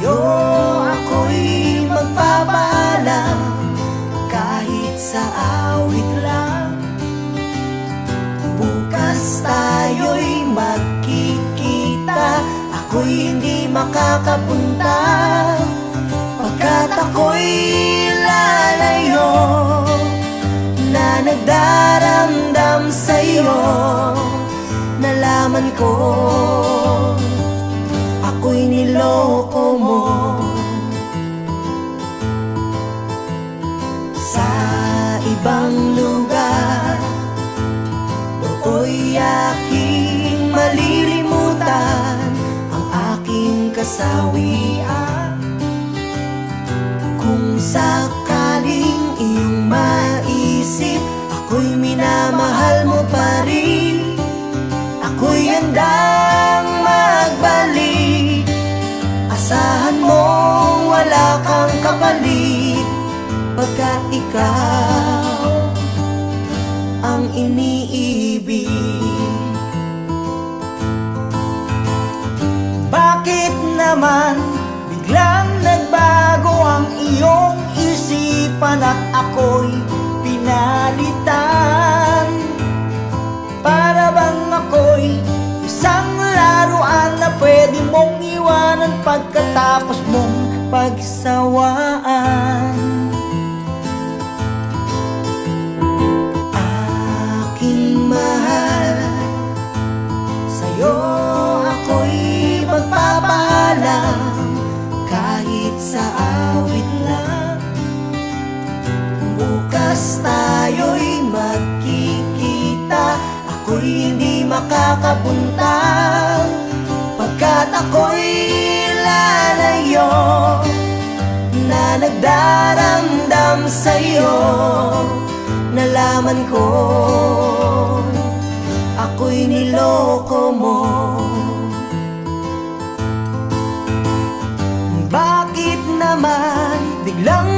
Sa'yo ako'y magpapaalam, kahit sa awit lang. Bukas tayo'y magkikita, ako'y hindi makakapunta, pagkat ako'y lalayo na nagdaramdam sa'yo. Nalaman ko ako'y niloko mo. Sa ibang lugar do'y aking malilimutan ang aking kasawian. Kung sakaling iyong maisip ako'y minamahal mo pa rin, ako'y handang magbalik. Asahan mong wala kang kapalit, pagkat ikaw ang iniibig. Bakit naman biglang nagbago ang iyong isipan at ako'y pinalitan? Para bang ako'y isang laruan na pwede mong iwanan pagkatapos mong pagsawaan? Aking mahal, sa'yo ako'y magpapaalam, kahit sa awit lang. Bukas tayo'y magkikita, ako'y hindi makakapunta, pagkat ako'y lalayo na nagdaramdam sa'yo. Nalaman ko ako'y niloko mo. Bakit naman biglang